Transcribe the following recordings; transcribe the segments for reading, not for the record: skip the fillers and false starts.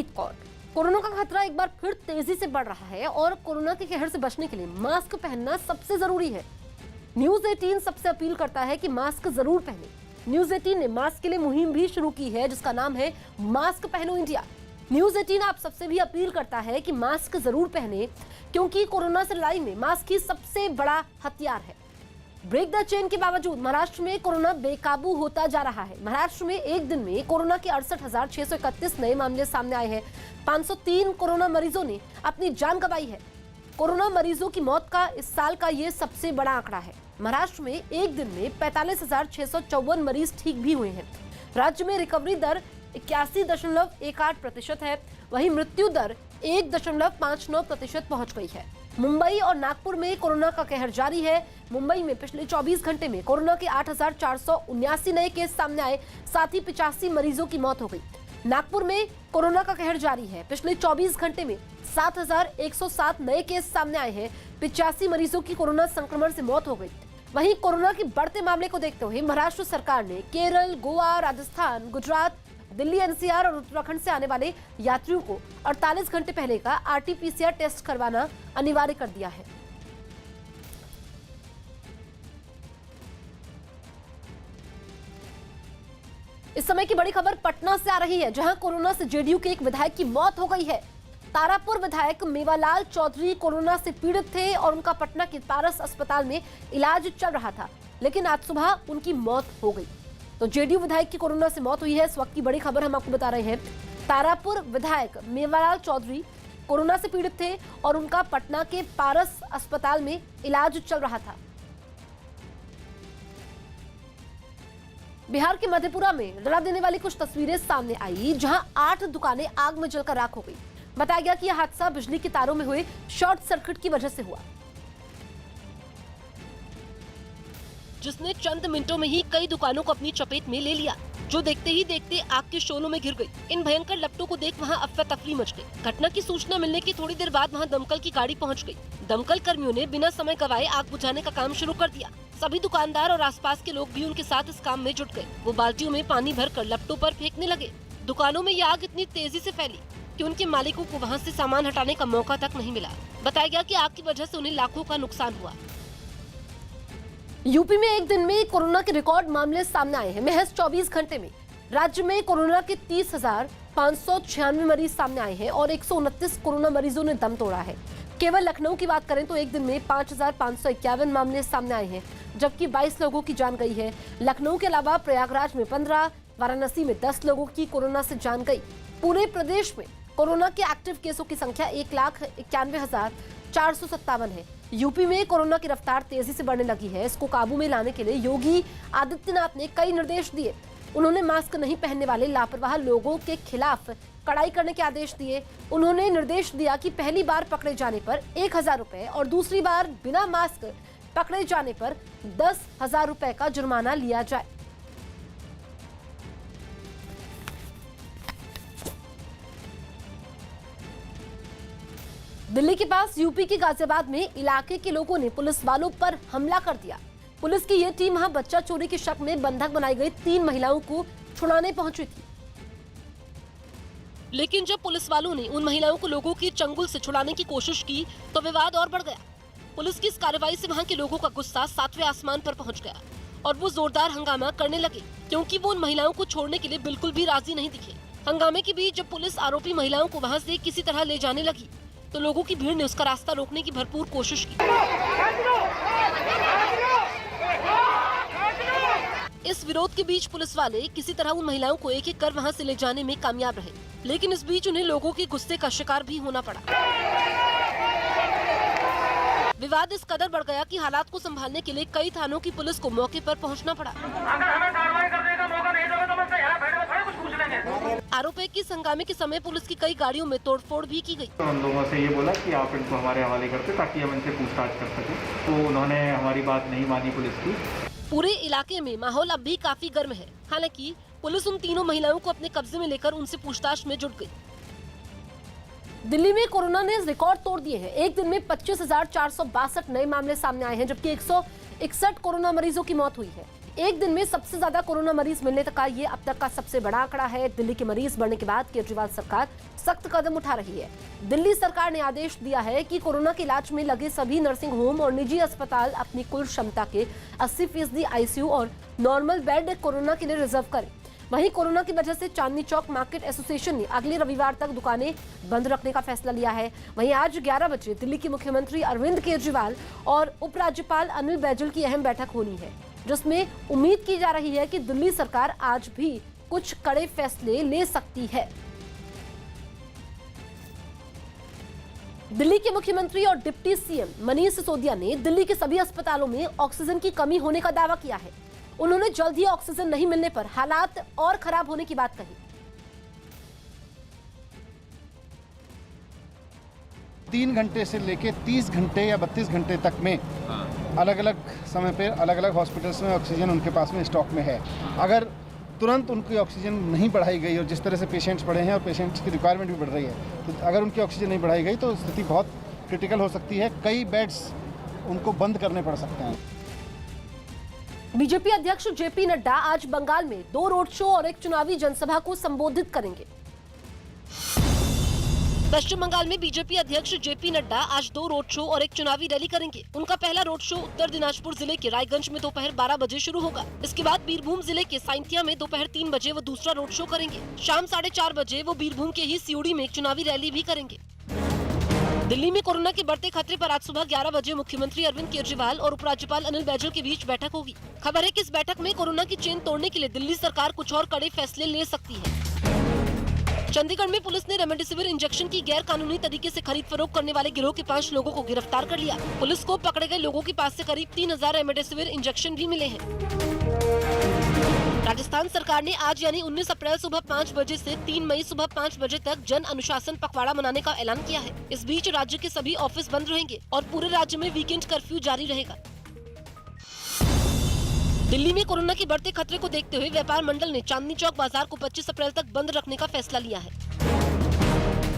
Harpreet Kaur. Corona का खतरा एक बार फिर तेजी से बढ़ रहा है और कोरोना के कहर से बचने के लिए मास्क पहनना सबसे जरूरी है। न्यूज 18 सबसे अपील करता है कि मास्क जरूर पहने। न्यूज 18 ने मास्क के लिए मुहिम भी शुरू की है जिसका नाम है मास्क पहनो इंडिया। न्यूज 18 आप सबसे भी अपील करता है कि मास्क जरूर पहने क्योंकि कोरोना से लड़ाई में मास्क ही सबसे बड़ा हथियार है। ब्रेक द चेन के बावजूद महाराष्ट्र में कोरोना बेकाबू होता जा रहा है। महाराष्ट्र में एक दिन में कोरोना के 68,631 नए मामले सामने आए हैं। 503 कोरोना मरीजों ने अपनी जान गंवाई है। कोरोना मरीजों की मौत का इस साल का ये सबसे बड़ा आंकड़ा है। महाराष्ट्र में एक दिन में 45,654 मरीज ठीक भी हुए हैं। राज्य में रिकवरी दर 81.18% है। वहीं मृत्यु दर 1.59% पहुंच गई है। मुंबई और नागपुर में कोरोना का कहर जारी है। मुंबई में पिछले 24 घंटे में कोरोना के 8,479 नए केस सामने आए, साथ ही 85 मरीजों की मौत हो गई। नागपुर में कोरोना का कहर जारी है। पिछले 24 घंटे में 7,107 नए केस सामने आए हैं। 85 मरीजों की कोरोना संक्रमण से मौत हो गई। वहीं कोरोना के बढ़ते मामले को देखते हुए महाराष्ट्र सरकार ने केरल, गोवा, राजस्थान, गुजरात, दिल्ली, एनसीआर और उत्तराखंड से आने वाले यात्रियों को 48 घंटे पहले का आरटीपीसीआर टेस्ट करवाना अनिवार्य कर दिया है। इस समय की बड़ी खबर पटना से आ रही है, जहां कोरोना से जेडीयू के एक विधायक की मौत हो गई है। तारापुर विधायक मेवालाल चौधरी कोरोना से पीड़ित थे और उनका पटना के पारस अस्पताल में इलाज चल रहा था, लेकिन आज सुबह उनकी मौत हो गई। तो जेडीयू विधायक की कोरोना से मौत हुई है। इस वक्त की बड़ी खबर हम आपको बता रहे हैं। तारापुर विधायक मेवालाल चौधरी कोरोना से पीड़ित थे और उनका पटना के पारस अस्पताल में इलाज चल रहा था। बिहार के मधेपुरा में डरा देने वाली कुछ तस्वीरें सामने आई, जहां 8 दुकानें आग में जलकर राख हो गई। बताया गया कि यह हादसा बिजली के तारों में हुए शॉर्ट सर्किट की वजह से हुआ, जिसने चंद मिनटों में ही कई दुकानों को अपनी चपेट में ले लिया, जो देखते ही देखते आग के शोलों में घिर गई। इन भयंकर लपटों को देख वहां अफरा तफरी मच गई। घटना की सूचना मिलने की थोड़ी देर बाद वहां दमकल की गाड़ी पहुंच गई। दमकल कर्मियों ने बिना समय गवाए आग बुझाने का काम शुरू कर दिया। सभी दुकानदार और आसपास के लोग भी उनके साथ इस काम में जुट गए। वो बाल्टियों में पानी भरकर लपटों पर फेंकने लगे। दुकानों में ये आग इतनी तेजी से फैली कि उनके मालिकों को वहाँ से सामान हटाने का मौका तक नहीं मिला। बताया गया कि आग की वजह से उन्हें लाखों का नुकसान हुआ। यूपी में एक दिन में कोरोना के रिकॉर्ड मामले सामने आए हैं। महज 24 घंटे में राज्य में कोरोना के 30,596 मरीज सामने आए हैं और 129 कोरोना मरीजों ने दम तोड़ा है। केवल लखनऊ की बात करें तो एक दिन में 5,551 मामले सामने आए हैं, जबकि 22 लोगों की जान गई है। लखनऊ के अलावा प्रयागराज में 15, वाराणसी में 10 लोगों की कोरोना से जान गई। पूरे प्रदेश में कोरोना के एक्टिव केसों की संख्या 1,91,457 है। यूपी में कोरोना की रफ्तार तेजी से बढ़ने लगी है। इसको काबू में लाने के लिए योगी आदित्यनाथ ने कई निर्देश दिए। उन्होंने मास्क नहीं पहनने वाले लापरवाह लोगों के खिलाफ कड़ाई करने के आदेश दिए। उन्होंने निर्देश दिया कि पहली बार पकड़े जाने पर 1,000 रुपए और दूसरी बार बिना मास्क पकड़े जाने पर 10,000 रुपए का जुर्माना लिया जाए। दिल्ली के पास यूपी के गाजियाबाद में इलाके के लोगों ने पुलिस वालों पर हमला कर दिया। पुलिस की यह टीम वहां बच्चा चोरी के शक में बंधक बनाई गई 3 महिलाओं को छुड़ाने पहुंची थी, लेकिन जब पुलिस वालों ने उन महिलाओं को लोगों के चंगुल से छुड़ाने की कोशिश की तो विवाद और बढ़ गया। पुलिस की इस कार्रवाई से वहां के लोगों का गुस्सा 7वें आसमान पर पहुंच गया और वो जोरदार हंगामा करने लगे, क्योंकि वो उन महिलाओं को छोड़ने के लिए बिल्कुल भी राजी नहीं दिखे। हंगामे के बीच जब पुलिस आरोपी महिलाओं को वहाँ से किसी तरह ले जाने लगी तो लोगों की भीड़ ने उसका रास्ता रोकने की भरपूर कोशिश की। इस विरोध के बीच पुलिस वाले किसी तरह उन महिलाओं को एक एक कर वहां से ले जाने में कामयाब रहे, लेकिन इस बीच उन्हें लोगों के गुस्से का शिकार भी होना पड़ा। विवाद इस कदर बढ़ गया कि हालात को संभालने के लिए कई थानों की पुलिस को मौके पर पहुंचना पड़ा। अगर हमें कार्रवाई करने का मौका नहीं दोगे तो हम यहाँ बैठ कर थोड़ी कुछ पूछ लेंगे। आरोप है कि हंगामे के समय पुलिस की कई गाड़ियों में तोड़फोड़ भी की गई। तो उन लोगों से ये बोला कि आप इनको हमारे हवाले करते ताकि हम इनसे पूछताछ कर सकें, तो उन्होंने हमारी बात नहीं मानी पुलिस की। पूरे इलाके में माहौल अब भी काफी गर्म है। हालांकि पुलिस उन तीनों महिलाओं को अपने कब्जे में लेकर उनसे पूछताछ में जुट गई। दिल्ली में कोरोना ने रिकॉर्ड तोड़ दिए हैं। एक दिन में 25,462 नए मामले सामने आए हैं, जबकि 161 कोरोना मरीजों की मौत हुई है। एक दिन में सबसे ज्यादा कोरोना मरीज मिलने का ये अब तक का सबसे बड़ा आंकड़ा है। दिल्ली के मरीज बढ़ने के बाद केजरीवाल सरकार सख्त कदम उठा रही है। दिल्ली सरकार ने आदेश दिया है कि कोरोना के इलाज में लगे सभी नर्सिंग होम और निजी अस्पताल अपनी कुल क्षमता के 80% आईसीयू और नॉर्मल बेड कोरोना के लिए रिजर्व करें। वहीं कोरोना की वजह से चांदनी चौक मार्केट एसोसिएशन ने अगले रविवार तक दुकानें बंद रखने का फैसला लिया है। वहीं आज 11 बजे दिल्ली के मुख्यमंत्री अरविंद केजरीवाल और उपराज्यपाल अनिल बैजल की अहम बैठक होनी है, जिसमें उम्मीद की जा रही है कि दिल्ली सरकार आज भी कुछ कड़े फैसले ले सकती है। दिल्ली के मुख्यमंत्री और डिप्टी सीएम मनीष सिसोदिया ने दिल्ली के सभी अस्पतालों में ऑक्सीजन की कमी होने का दावा किया है। उन्होंने जल्द ही ऑक्सीजन नहीं मिलने पर हालात और खराब होने की बात कही। 3 घंटे से लेके 30 घंटे या 32 घंटे तक में अलग अलग समय पे अलग अलग हॉस्पिटल्स में ऑक्सीजन उनके पास में स्टॉक में है। अगर तुरंत उनकी ऑक्सीजन नहीं बढ़ाई गई और जिस तरह से पेशेंट्स बढ़े हैं और पेशेंट्स की रिक्वायरमेंट भी बढ़ रही है, तो अगर उनकी ऑक्सीजन नहीं बढ़ाई गई तो स्थिति बहुत क्रिटिकल हो सकती है। कई बेड्स उनको बंद करने पड़ सकते हैं। बीजेपी अध्यक्ष जेपी नड्डा आज बंगाल में 2 रोड शो और एक चुनावी जनसभा को संबोधित करेंगे। पश्चिम बंगाल में बीजेपी अध्यक्ष जेपी नड्डा आज 2 रोड शो और एक चुनावी रैली करेंगे। उनका पहला रोड शो उत्तर दिनाजपुर जिले के रायगंज में दोपहर 12 बजे शुरू होगा। इसके बाद बीरभूम जिले के साइंथिया में दोपहर 3 बजे वो दूसरा रोड शो करेंगे। शाम 4:30 बजे वो बीरभूम के ही सिउड़ी में एक चुनावी रैली भी करेंगे। दिल्ली में कोरोना के बढ़ते खतरे पर आज सुबह 11 बजे मुख्यमंत्री अरविंद केजरीवाल और उपराज्यपाल अनिल बैजल के बीच बैठक होगी। खबर है कि इस बैठक में कोरोना की चेन तोड़ने के लिए दिल्ली सरकार कुछ और कड़े फैसले ले सकती है। चंडीगढ़ में पुलिस ने रेमडेसिविर इंजेक्शन की गैर कानूनी तरीके से खरीद फरोख्त करने वाले गिरोह के 5 लोगों को गिरफ्तार कर लिया। पुलिस को पकड़े गए लोगों के पास से करीब 3000 रेमडेसिविर इंजेक्शन भी मिले हैं। राजस्थान सरकार ने आज यानी 19 अप्रैल सुबह 5 बजे से 3 मई सुबह 5 बजे तक जन अनुशासन पखवाड़ा मनाने का ऐलान किया है। इस बीच राज्य के सभी ऑफिस बंद रहेंगे और पूरे राज्य में वीकेंड कर्फ्यू जारी रहेगा। दिल्ली में कोरोना के बढ़ते खतरे को देखते हुए व्यापार मंडल ने चांदनी चौक बाजार को 25 अप्रैल तक बंद रखने का फैसला लिया है।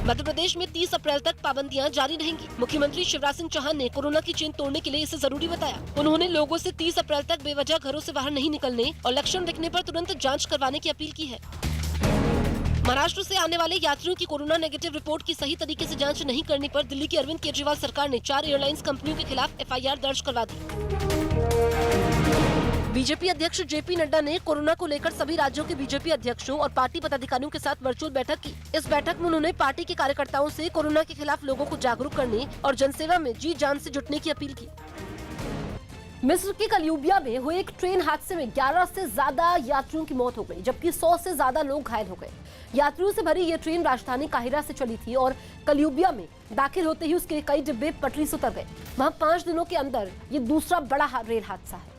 मध्य प्रदेश में 30 अप्रैल तक पाबंदियां जारी रहेंगी। मुख्यमंत्री शिवराज सिंह चौहान ने कोरोना की चेन तोड़ने के लिए इसे जरूरी बताया। उन्होंने लोगों से 30 अप्रैल तक बेवजह घरों से बाहर नहीं निकलने और लक्षण दिखने पर तुरंत जांच करवाने की अपील की है। महाराष्ट्र से आने वाले यात्रियों की कोरोना नेगेटिव रिपोर्ट की सही तरीके से जांच नहीं करने पर दिल्ली की अरविंद केजरीवाल सरकार ने 4 एयरलाइंस कंपनियों के खिलाफ FIR दर्ज करवा दी। बीजेपी अध्यक्ष जेपी नड्डा ने कोरोना को लेकर सभी राज्यों के बीजेपी अध्यक्षों और पार्टी पदाधिकारियों के साथ वर्चुअल बैठक की। इस बैठक में उन्होंने पार्टी के कार्यकर्ताओं से कोरोना के खिलाफ लोगों को जागरूक करने और जनसेवा में जी जान से जुटने की अपील की। मिस्र के कलियुबिया में हुए एक ट्रेन हादसे में 11 से ज्यादा यात्रियों की मौत हो गई, जबकि 100 से ज्यादा लोग घायल हो गए। यात्रियों से भरी ये ट्रेन राजधानी काहिरा से चली थी और कलियुबिया में दाखिल होते ही उसके कई डिब्बे पटरी से उतर गए। वहाँ 5 दिनों के अंदर ये दूसरा बड़ा रेल हादसा है,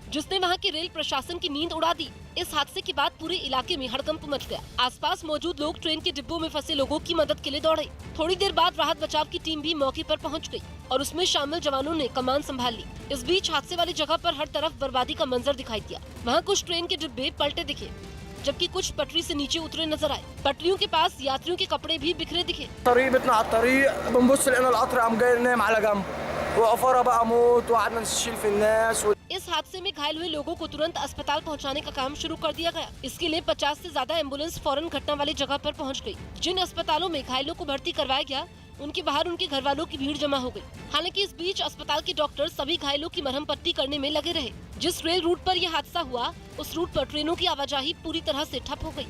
जिसने वहां के रेल प्रशासन की नींद उड़ा दी। इस हादसे के बाद पूरे इलाके में हड़कंप मच गया। आसपास मौजूद लोग ट्रेन के डिब्बों में फंसे लोगों की मदद के लिए दौड़े। थोड़ी देर बाद राहत बचाव की टीम भी मौके पर पहुंच गई और उसमें शामिल जवानों ने कमान संभाल ली। इस बीच हादसे वाली जगह पर हर तरफ बर्बादी का मंजर दिखाई दिया। वहाँ कुछ ट्रेन के डिब्बे पलटे दिखे, जबकि कुछ पटरी से नीचे उतरे नजर आए। पटरियों के पास यात्रियों के कपड़े भी बिखरे दिखे। इस हादसे में घायल हुए लोगों को तुरंत अस्पताल पहुंचाने का काम शुरू कर दिया गया। इसके लिए 50 से ज्यादा एम्बुलेंस फौरन घटना वाली जगह पर पहुंच गई। जिन अस्पतालों में घायलों को भर्ती करवाया गया, उनके बाहर उनके घर वालों की भीड़ जमा हो गई। हालांकि इस बीच अस्पताल के डॉक्टर सभी घायलों की मरहम पट्टी करने में लगे रहे। जिस रेल रूट पर यह हादसा हुआ, उस रूट पर ट्रेनों की आवाजाही पूरी तरह से ठप हो गई।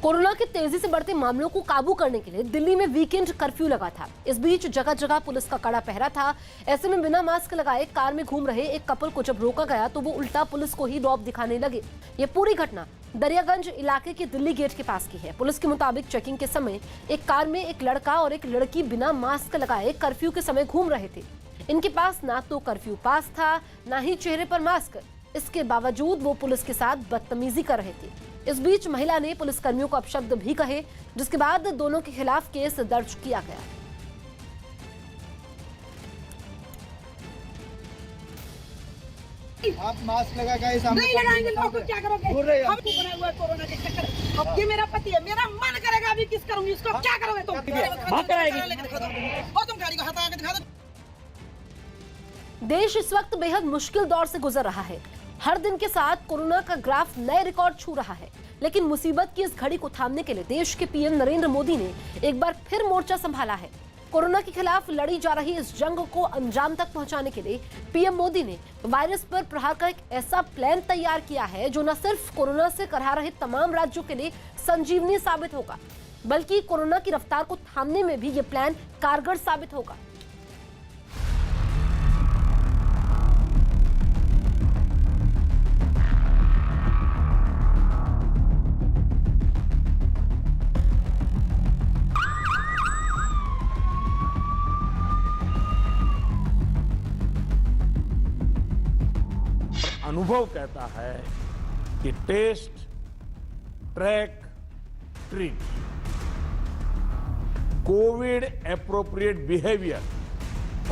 कोरोना के तेजी से बढ़ते मामलों को काबू करने के लिए दिल्ली में वीकेंड कर्फ्यू लगा था। इस बीच जगह जगह पुलिस का कड़ा पहरा था। ऐसे में बिना मास्क लगाए कार में घूम रहे एक कपल को जब रोका गया तो वो उल्टा पुलिस को ही रौब दिखाने लगे। ये पूरी घटना दरियागंज इलाके के दिल्ली गेट के पास की है। पुलिस के मुताबिक चेकिंग के समय एक कार में एक लड़का और एक लड़की बिना मास्क लगाए कर्फ्यू के समय घूम रहे थे। इनके पास ना तो कर्फ्यू पास था, ना ही चेहरे पर मास्क। इसके बावजूद वो पुलिस के साथ बदतमीजी कर रहे थे। इस बीच महिला ने पुलिसकर्मियों को अपशब्द भी कहे, जिसके बाद दोनों के खिलाफ केस दर्ज किया गया। आप मास्क लगा के सामने नहीं लगाएंगे लोगों को क्या करोगे? हमको बना हुआ है कोरोना के चक्कर। अब ये मेरा पति है, मेरा मन करेगा अभी किस करूंगी, इसको क्या करोगे तुम? भाग कराएगी। और तुम गाड़ी को हटा के दिखा दो। देश इस वक्त बेहद मुश्किल दौर से गुजर रहा है। हर दिन के साथ कोरोना का ग्राफ नए रिकॉर्ड छू रहा है, लेकिन मुसीबत की इस घड़ी को थामने के लिए देश के पीएम नरेंद्र मोदी ने एक बार फिर मोर्चा संभाला है। कोरोना के खिलाफ लड़ी जा रही इस जंग को अंजाम तक पहुंचाने के लिए पीएम मोदी ने वायरस पर प्रहार का एक ऐसा प्लान तैयार किया है जो न सिर्फ कोरोना से करहा रहे तमाम राज्यों के लिए संजीवनी साबित होगा, बल्कि कोरोना की रफ्तार को थामने में भी ये प्लान कारगर साबित होगा। अनुभव कहता है कि test, track, treat, COVID appropriate behaviour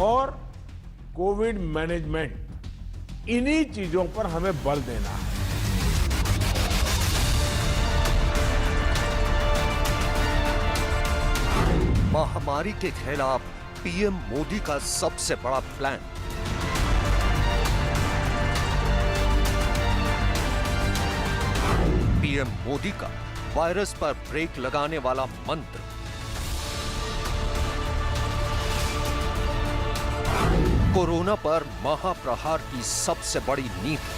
और कोविड मैनेजमेंट, इन्हीं चीजों पर हमें बल देना है। महामारी के खिलाफ पीएम मोदी का सबसे बड़ा प्लान। पीएम मोदी का वायरस पर ब्रेक लगाने वाला मंत्र। कोरोना पर महाप्रहार की सबसे बड़ी नीति।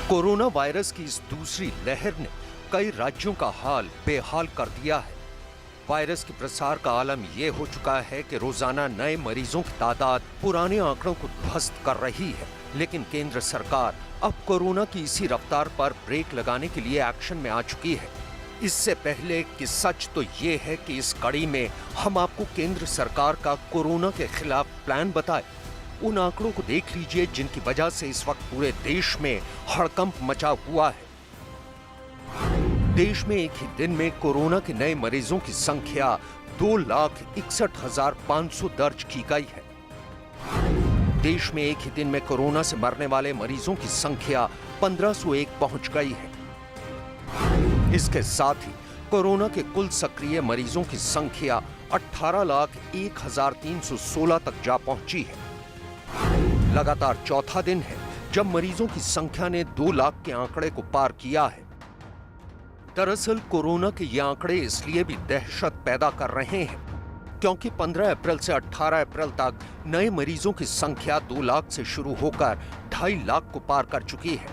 कोरोना वायरस की इस दूसरी लहर ने कई राज्यों का हाल बेहाल कर दिया है। वायरस के प्रसार का आलम यह हो चुका है कि रोजाना नए मरीजों की तादाद पुराने आंकड़ों को ध्वस्त कर रही है, लेकिन केंद्र सरकार अब कोरोना की इसी रफ्तार पर ब्रेक लगाने के लिए एक्शन में आ चुकी है। इससे पहले कि सच तो ये है कि इस कड़ी में हम आपको केंद्र सरकार का कोरोना के खिलाफ प्लान बताए, उन आंकड़ों को देख लीजिए जिनकी वजह से इस वक्त पूरे देश में हड़कंप मचा हुआ है। देश में एक ही दिन में कोरोना के नए मरीजों की संख्या 2,61,500 दर्ज की गई है। देश में एक ही दिन में कोरोना से मरने वाले मरीजों की संख्या 1501 पहुंच गई है। इसके साथ ही कोरोना के कुल सक्रिय मरीजों की संख्या 18,01,316 तक जा पहुंची है। लगातार चौथा दिन है जब मरीजों की संख्या ने 2 लाख के आंकड़े को पार किया है। दरअसल कोरोना के ये आंकड़े इसलिए भी दहशत पैदा कर रहे हैं क्योंकि 15 अप्रैल से 18 अप्रैल तक नए मरीजों की संख्या 2 लाख से शुरू होकर 2.5 लाख को पार कर चुकी है।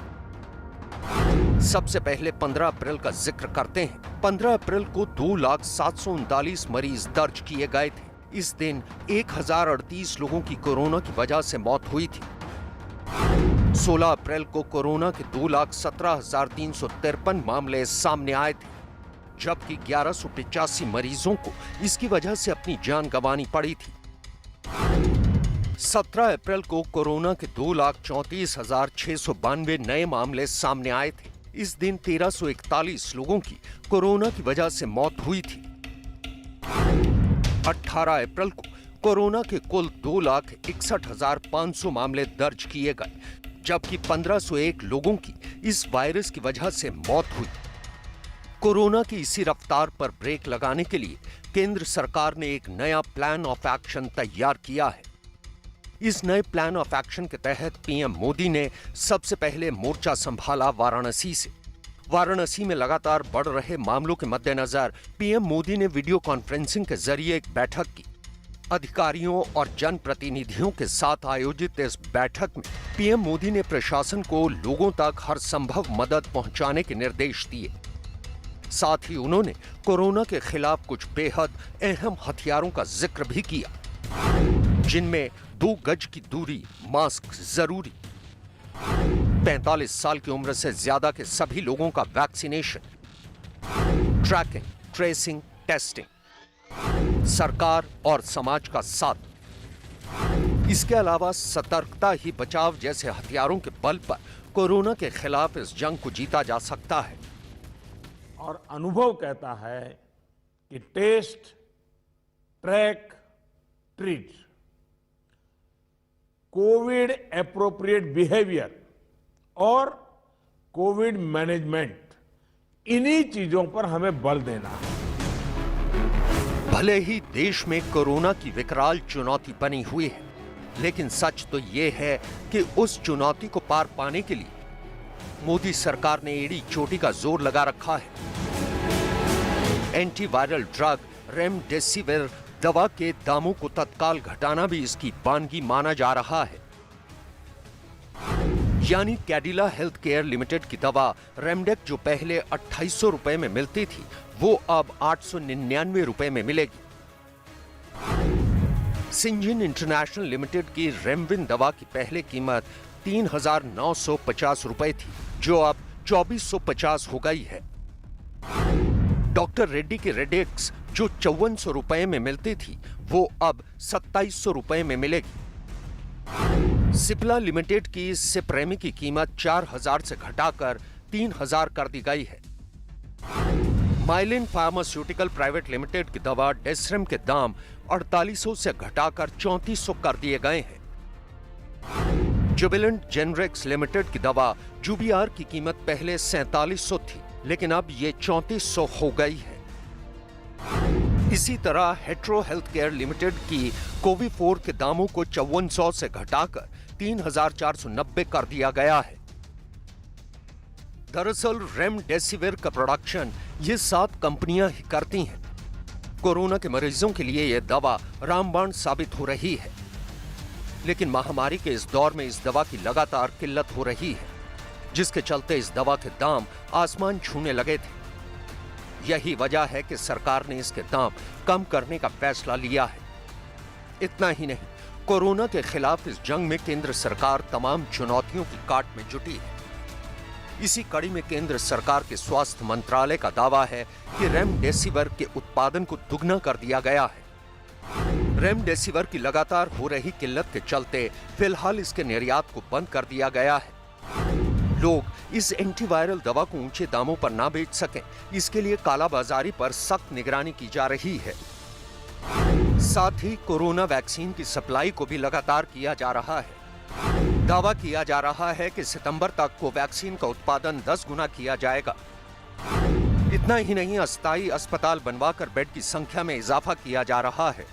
सबसे पहले 15 अप्रैल का जिक्र करते हैं। 15 अप्रैल को 2,07,39 मरीज दर्ज किए गए थे। इस दिन 1,038 लोगों की कोरोना की वजह से मौत हुई थी। 16 अप्रैल को कोरोना के 2,17,353 मामले सामने आए थे, जबकि 1,185 मरीजों को इसकी वजह से अपनी जान गंवानी पड़ी थी। 17 अप्रैल को कोरोना के 2,34,692 नए मामले सामने आए थे। इस दिन 1,341 लोगों की कोरोना की वजह से मौत हुई थी। 18 अप्रैल को कोरोना के कुल 2,61,500 मामले दर्ज किए गए, जबकि 1,501 लोगों की इस वायरस की वजह से मौत हुई। कोरोना की इसी रफ्तार पर ब्रेक लगाने के लिए केंद्र सरकार ने एक नया प्लान ऑफ एक्शन तैयार किया है। इस नए प्लान ऑफ एक्शन के तहत पीएम मोदी ने सबसे पहले मोर्चा संभाला वाराणसी से। वाराणसी में लगातार बढ़ रहे मामलों के मद्देनजर पीएम मोदी ने वीडियो कॉन्फ्रेंसिंग के जरिए एक बैठक की। अधिकारियों और जनप्रतिनिधियों के साथ आयोजित इस बैठक में पीएम मोदी ने प्रशासन को लोगों तक हर संभव मदद पहुंचाने के निर्देश दिए। साथ ही उन्होंने कोरोना के खिलाफ कुछ बेहद अहम हथियारों का जिक्र भी किया, जिनमें 2 गज की दूरी, मास्क जरूरी, 45 साल की उम्र से ज्यादा के सभी लोगों का वैक्सीनेशन, ट्रैकिंग, ट्रेसिंग, टेस्टिंग, सरकार और समाज का साथ। इसके अलावा सतर्कता ही बचाव जैसे हथियारों के बल पर कोरोना के खिलाफ इस जंग को जीता जा सकता है। और अनुभव कहता है कि test, track, treat, COVID appropriate behaviour और कोविड मैनेजमेंट, इन्हीं चीजों पर हमें बल देना है। भले ही देश में कोरोना की विकराल चुनौती बनी हुई है, लेकिन सच तो ये है कि उस चुनौती को पार पाने के लिए मोदी सरकार ने एड़ी चोटी का जोर लगा रखा है। एंटीवायरल ड्रग रेमडेसिविर दवा के दामों को तत्काल घटाना भी इसकी बानगी माना जा रहा है। यानी कैडिला हेल्थ केयर लिमिटेड की दवा रेमडेक जो पहले 2800 रुपए में मिलती थी, वो अब 899 रुपए में मिलेगी। सिंजिन इंटरनेशनल लिमिटेड की रेमविन दवा की पहले कीमत 3950 रुपए थी, जो अब 2450 हो गई है। डॉक्टर रेड्डी की रेडेक्स जो 5400 रुपए में मिलती थी, वो अब 2700 रुपए में मिलेगी। सिप्ला लिमिटेड की सिप्रेमी की कीमत 4000 से घटाकर 3000 कर दी गई है। माइलिन फार्मास्यूटिकल प्राइवेट लिमिटेड की दवा डेसरेम के दाम 4800 से घटाकर 3400 कर दिए गए हैं। जुबिलेंट जेनरिक्स लिमिटेड की दवा जुबिआर की कीमत पहले 4700 थी, लेकिन अब ये 3400 हो गई है। इसी तरह हेट्रो हेल्थ केयर लिमिटेड की कोविफोर के दामों को 5400 से घटाकर 3490 कर दिया गया है। दरअसल रेमडेसिविर का प्रोडक्शन ये 7 कंपनियां ही करती हैं। कोरोना के मरीजों के लिए यह दवा रामबाण साबित हो रही है, लेकिन महामारी के इस दौर में इस दवा की लगातार किल्लत हो रही है, जिसके चलते इस दवा के दाम आसमान छूने लगे थे। यही वजह है कि सरकार ने इसके दाम कम करने का फैसला लिया है। इतना ही नहीं, कोरोना के खिलाफ इस जंग में केंद्र सरकार तमाम चुनौतियों की काट में जुटी है। इसी कड़ी में केंद्र सरकार के स्वास्थ्य मंत्रालय का दावा है कि रेमडेसिविर के उत्पादन को दुगना कर दिया गया है। रेमडेसिविर की लगातार हो रही किल्लत के चलते फिलहाल इसके निर्यात को बंद कर दिया गया है। लोग इस एंटीवायरल दवा को ऊंचे दामों पर ना बेच सकें, इसके लिए कालाबाजारी पर सख्त निगरानी की जा रही है। साथ ही कोरोना वैक्सीन की सप्लाई को भी लगातार किया जा रहा है। दावा किया जा रहा है कि सितंबर तक कोवैक्सीन का उत्पादन 10 गुना किया जाएगा। इतना ही नहीं, अस्थायी अस्पताल बनवाकर बेड की संख्या में इजाफा किया जा रहा है।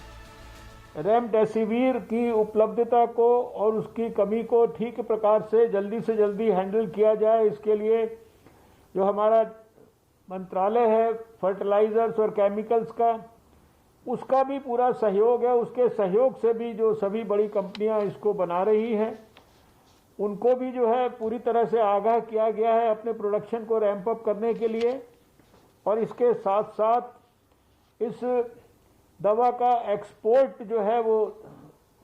रेमडेसिविर की उपलब्धता को और उसकी कमी को ठीक प्रकार से जल्दी हैंडल किया जाए, इसके लिए जो हमारा मंत्रालय है फर्टिलाइजर्स और केमिकल्स का, उसका भी पूरा सहयोग है। उसके सहयोग से भी जो सभी बड़ी कंपनियां इसको बना रही हैं, उनको भी जो है पूरी तरह से आगाह किया गया है अपने प्रोडक्शन को रैंप अप करने के लिए। और इसके साथ साथ इस दवा का एक्सपोर्ट जो है वो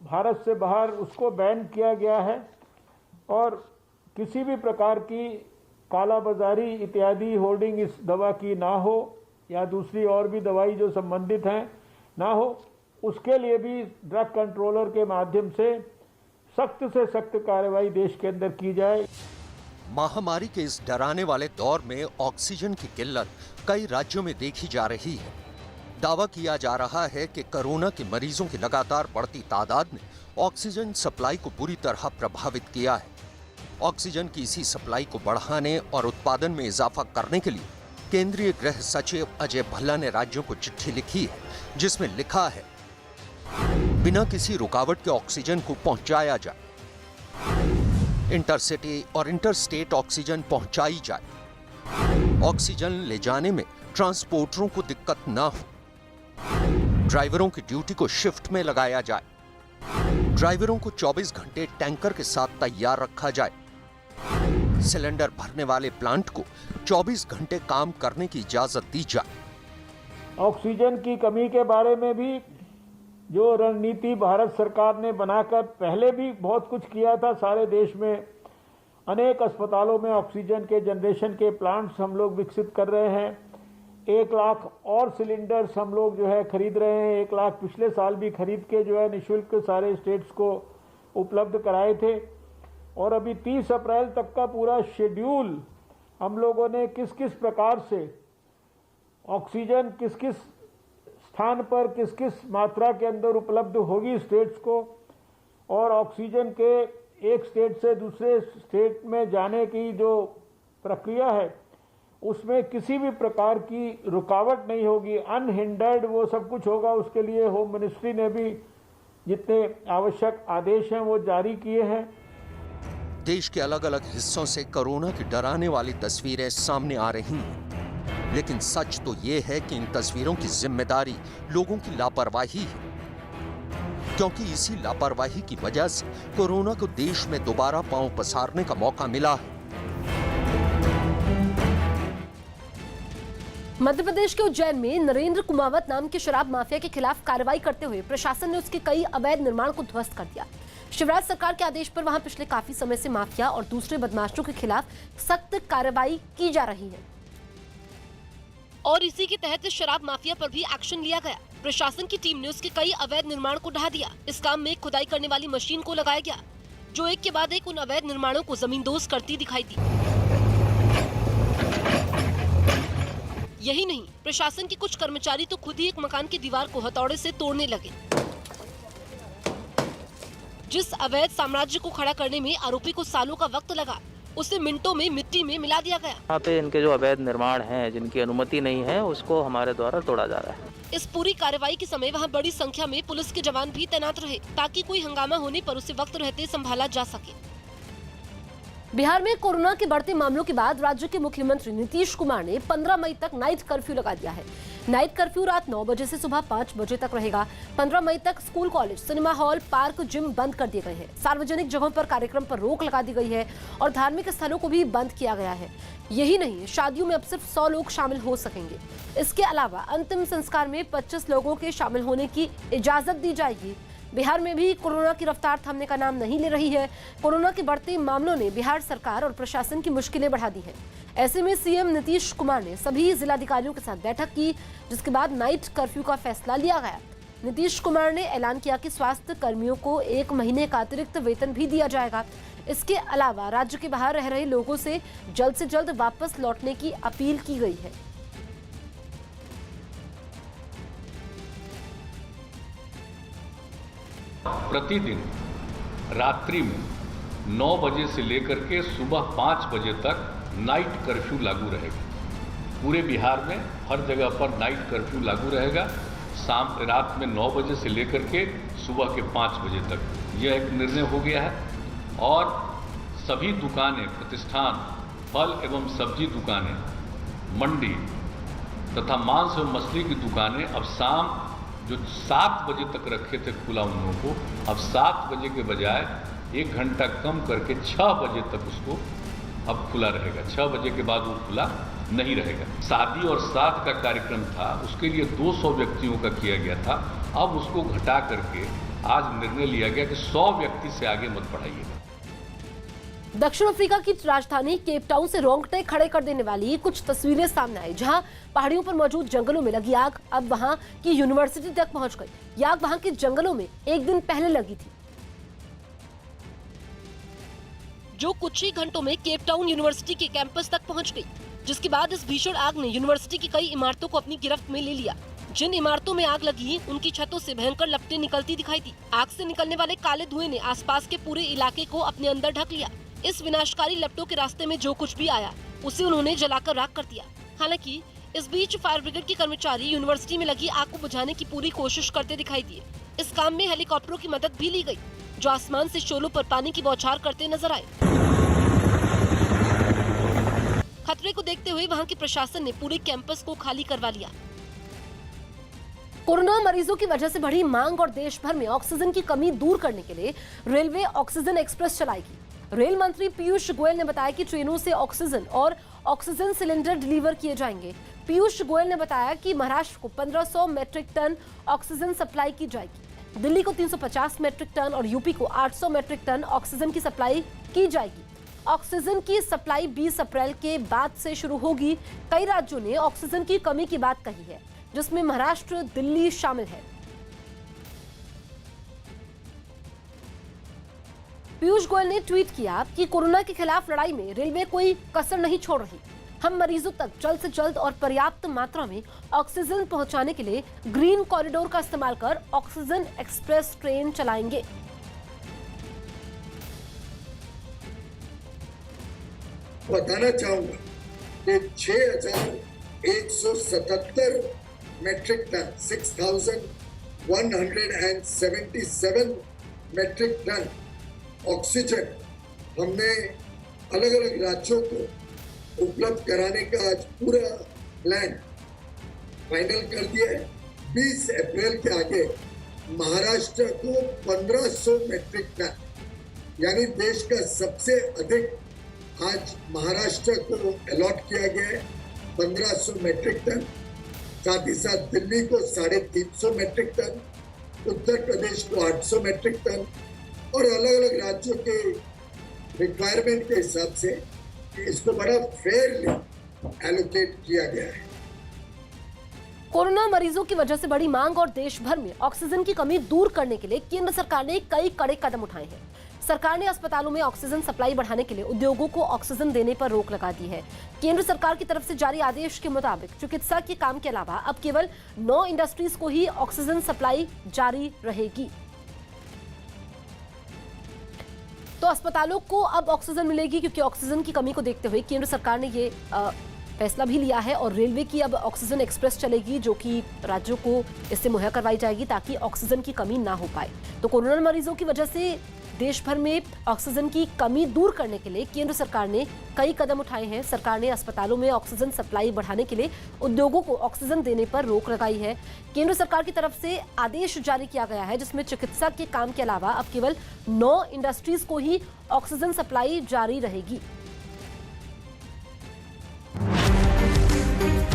भारत से बाहर उसको बैन किया गया है, और किसी भी प्रकार की कालाबाजारी इत्यादि होर्डिंग इस दवा की ना हो, या दूसरी और भी दवाई जो संबंधित हैं ना हो, उसके लिए भी ड्रग कंट्रोलर के माध्यम से सख्त कार्रवाई देश के अंदर की जाए। महामारी के इस डराने वाले दौर में ऑक्सीजन की किल्लत कई राज्यों में देखी जा रही है। दावा किया जा रहा है कि कोरोना के मरीजों की लगातार बढ़ती तादाद ने ऑक्सीजन सप्लाई को बुरी तरह प्रभावित किया है। ऑक्सीजन की इसी सप्लाई को बढ़ाने और उत्पादन में इजाफा करने के लिए केंद्रीय गृह सचिव अजय भल्ला ने राज्यों को चिट्ठी लिखी है, जिसमें लिखा है, बिना किसी रुकावट के ऑक्सीजन को पहुंचाया जाए, इंटरसिटी और इंटरस्टेट ऑक्सीजन पहुंचाई जाए, ऑक्सीजन ले जाने में ट्रांसपोर्टरों को दिक्कत ना हो, ड्राइवरों की ड्यूटी को शिफ्ट में लगाया जाए, ड्राइवरों को 24 घंटे टैंकर के साथ तैयार रखा जाए, सिलेंडर भरने वाले प्लांट को 24 घंटे काम करने की इजाजत दी जाए। ऑक्सीजन की कमी के बारे में भी जो रणनीति भारत सरकार ने बनाकर पहले भी बहुत कुछ किया था, सारे देश में अनेक अस्पतालों में ऑक्सीजन के जनरेशन के प्लांट्स हम लोग विकसित कर रहे हैं। 1 लाख और सिलेंडर्स हम लोग जो है खरीद रहे हैं। 1 लाख पिछले साल भी खरीद के जो है निःशुल्क सारे स्टेट्स को उपलब्ध कराए थे। और अभी 30 अप्रैल तक का पूरा शेड्यूल हम लोगों ने किस किस प्रकार से ऑक्सीजन किस किस स्थान पर किस किस मात्रा के अंदर उपलब्ध होगी स्टेट्स को, और ऑक्सीजन के एक स्टेट से दूसरे स्टेट में जाने की जो प्रक्रिया है उसमें किसी भी प्रकार की रुकावट नहीं होगी, अनहिंडर्ड वो सब कुछ होगा। उसके लिए होम मिनिस्ट्री ने भी जितने आवश्यक आदेश हैं वो जारी किए हैं। देश के अलग अलग हिस्सों से कोरोना की डराने वाली तस्वीरें सामने आ रही हैं, लेकिन सच तो ये है कि इन तस्वीरों की जिम्मेदारी लोगों की लापरवाही है, क्योंकि इसी लापरवाही की वजह से कोरोना को देश में दोबारा पांव पसारने का मौका मिला है। मध्य प्रदेश के उज्जैन में नरेंद्र कुमावत नाम के शराब माफिया के खिलाफ कार्रवाई करते हुए प्रशासन ने उसके कई अवैध निर्माण को ध्वस्त कर दिया। शिवराज सरकार के आदेश पर वहां पिछले काफी समय से माफिया और दूसरे बदमाशों के खिलाफ सख्त कार्रवाई की जा रही है और इसी के तहत शराब माफिया पर भी एक्शन लिया गया। प्रशासन की टीम ने उसके कई अवैध निर्माण को ढहा दिया। इस काम में खुदाई करने वाली मशीन को लगाया गया, जो एक के बाद एक उन अवैध निर्माणों को जमींदोज करती दिखाई दी। यही नहीं, प्रशासन के कुछ कर्मचारी तो खुद ही एक मकान की दीवार को हथौड़े से तोड़ने लगे। जिस अवैध साम्राज्य को खड़ा करने में आरोपी को सालों का वक्त लगा, उसे मिनटों में मिट्टी में मिला दिया गया। यहाँ पे इनके जो अवैध निर्माण हैं, जिनकी अनुमति नहीं है, उसको हमारे द्वारा तोड़ा जा रहा है। इस पूरी कार्रवाई के समय वहाँ बड़ी संख्या में पुलिस के जवान भी तैनात रहे, ताकि कोई हंगामा होने पर उसे वक्त रहते संभाला जा सके। बिहार में कोरोना के बढ़ते मामलों के बाद राज्य के मुख्यमंत्री नीतीश कुमार ने 15 मई तक नाइट कर्फ्यू लगा दिया है। नाइट कर्फ्यू रात 9 बजे से सुबह 5 बजे तक रहेगा। 15 मई तक school, college, cinema hall, park, gym बंद कर दिए गए हैं। सार्वजनिक जगहों पर कार्यक्रम पर रोक लगा दी गई है और धार्मिक स्थलों को भी बंद किया गया है। यही नहीं, शादियों में अब सिर्फ 100 लोग शामिल हो सकेंगे। इसके अलावा अंतिम संस्कार में 25 लोगों के शामिल होने की इजाजत दी जाएगी। बिहार में भी कोरोना की रफ्तार थमने का नाम नहीं ले रही है। कोरोना के बढ़ते मामलों ने बिहार सरकार और प्रशासन की मुश्किलें बढ़ा दी हैं। ऐसे में सीएम नीतीश कुमार ने सभी जिलाधिकारियों के साथ बैठक की, जिसके बाद नाइट कर्फ्यू का फैसला लिया गया। नीतीश कुमार ने ऐलान किया कि स्वास्थ्य कर्मियों को 1 महीने का अतिरिक्त वेतन भी दिया जाएगा। इसके अलावा राज्य के बाहर रह रहे लोगों से जल्द वापस लौटने की अपील की गई है। प्रतिदिन रात्रि में 9 बजे से लेकर के सुबह 5 बजे तक नाइट कर्फ्यू लागू रहेगा। पूरे बिहार में हर जगह पर नाइट कर्फ्यू लागू रहेगा। रात में 9 बजे से लेकर के सुबह के 5 बजे तक यह एक निर्णय हो गया है। और सभी दुकानें, प्रतिष्ठान, फल एवं सब्जी दुकानें, मंडी तथा मांस एवं मछली की दुकानें अब शाम जो 7 बजे तक रखे थे खुला उन लोगों को, अब 7 बजे के बजाय 1 घंटा कम करके 6 बजे तक उसको अब खुला रहेगा। 6 बजे के बाद वो खुला नहीं रहेगा। शादी और श्राद्ध का कार्यक्रम था, उसके लिए 200 व्यक्तियों का किया गया था। अब उसको घटा करके आज निर्णय लिया गया कि 100 व्यक्ति से आगे मत बढ़ाइएगा। दक्षिण अफ्रीका की राजधानी केप टाउन से रोंगटे खड़े कर देने वाली कुछ तस्वीरें सामने आई, जहां पहाड़ियों पर मौजूद जंगलों में लगी आग अब वहां की यूनिवर्सिटी तक पहुंच गई। यह आग वहां के जंगलों में एक दिन पहले लगी थी, जो कुछ ही घंटों में केप टाउन यूनिवर्सिटी के कैंपस तक पहुंच गई। जिसके बाद इस भीषण आग ने यूनिवर्सिटी की कई इमारतों को अपनी गिरफ्त में ले लिया। जिन इमारतों में आग लगी, उनकी छतों से भयंकर लपटें निकलती दिखाई दी। आग से निकलने वाले काले धुएं ने आसपास के पूरे इलाके को अपने अंदर ढक लिया। इस विनाशकारी लपटों के रास्ते में जो कुछ भी आया, उसे उन्होंने जलाकर राख कर दिया। हालांकि इस बीच फायर ब्रिगेड के कर्मचारी यूनिवर्सिटी में लगी आग को बुझाने की पूरी कोशिश करते दिखाई दिए। इस काम में हेलीकॉप्टरों की मदद भी ली गई, जो आसमान से शोलों पर पानी की बौछार करते नजर आए। खतरे को देखते हुए वहां के प्रशासन ने पूरे कैंपस को खाली करवा लिया। कोरोना मरीजों की वजह से बढ़ी मांग और देश भर में ऑक्सीजन की कमी दूर करने के लिए रेलवे ऑक्सीजन एक्सप्रेस चलाएगी। रेल मंत्री पीयूष गोयल ने बताया कि ट्रेनों से ऑक्सीजन और ऑक्सीजन सिलेंडर डिलीवर किए जाएंगे। पीयूष गोयल ने बताया कि महाराष्ट्र को 1500 मैट्रिक टन ऑक्सीजन सप्लाई की जाएगी, दिल्ली को 350 मैट्रिक टन और यूपी को 800 मैट्रिक टन ऑक्सीजन की सप्लाई की जाएगी। ऑक्सीजन की सप्लाई 20 अप्रैल के बाद से शुरू होगी। कई राज्यों ने ऑक्सीजन की कमी की बात कही है, जिसमें महाराष्ट्र, दिल्ली शामिल है। पीयूष गोयल ने ट्वीट किया कि कोरोना के खिलाफ लड़ाई में रेलवे कोई कसर नहीं छोड़ रही। हम मरीजों तक जल्द से जल्द और पर्याप्त मात्रा में ऑक्सीजन पहुंचाने के लिए ग्रीन कॉरिडोर का इस्तेमाल कर ऑक्सीजन एक्सप्रेस ट्रेन चलाएंगे। बताना चाहूंगा कि 6,177 metric tonne 6,177 metric tonne oxygen हमने अलग अलग राज्यों को उपलब्ध कराने का आज पूरा प्लान फाइनल कर दिया है। 20 अप्रैल के आगे महाराष्ट्र को 1500 मेट्रिक टन, यानी देश का सबसे अधिक आज महाराष्ट्र को अलॉट किया गया है 1500 मेट्रिक टन। साथ ही साथ दिल्ली को 350 मेट्रिक टन, उत्तर प्रदेश को 800 मेट्रिक टन और अलग अलग राज्यों के रिक्वायरमेंट के हिसाब से इसको बड़ा फेयरली एलोकेट किया गया है। कोरोना मरीजों की वजह से बड़ी मांग और देश भर में ऑक्सीजन की कमी दूर करने के लिए केंद्र सरकार ने कई कड़े कदम उठाए हैं। सरकार ने अस्पतालों में ऑक्सीजन सप्लाई बढ़ाने के लिए उद्योगों को ऑक्सीजन देने पर रोक लगा दी है। केंद्र सरकार की तरफ से जारी आदेश के मुताबिक चिकित्सा के काम के अलावा अब केवल 9 इंडस्ट्रीज को ही ऑक्सीजन सप्लाई जारी रहेगी। तो अस्पतालों को अब ऑक्सीजन मिलेगी, क्योंकि ऑक्सीजन की कमी को देखते हुए केंद्र सरकार ने ये फैसला भी लिया है और रेलवे की अब ऑक्सीजन एक्सप्रेस चलेगी, जो कि राज्यों को इससे मुहैया करवाई जाएगी ताकि ऑक्सीजन की कमी ना हो पाए। तो कोरोना मरीजों की वजह से देश भर में ऑक्सीजन की कमी दूर करने के लिए केंद्र सरकार ने कई कदम उठाए हैं। सरकार ने अस्पतालों में ऑक्सीजन सप्लाई बढ़ाने के लिए उद्योगों को ऑक्सीजन देने पर रोक लगाई है। केंद्र सरकार की तरफ से आदेश जारी किया गया है, जिसमें चिकित्सा के काम के अलावा अब केवल 9 इंडस्ट्रीज को ही ऑक्सीजन सप्लाई जारी रहेगी।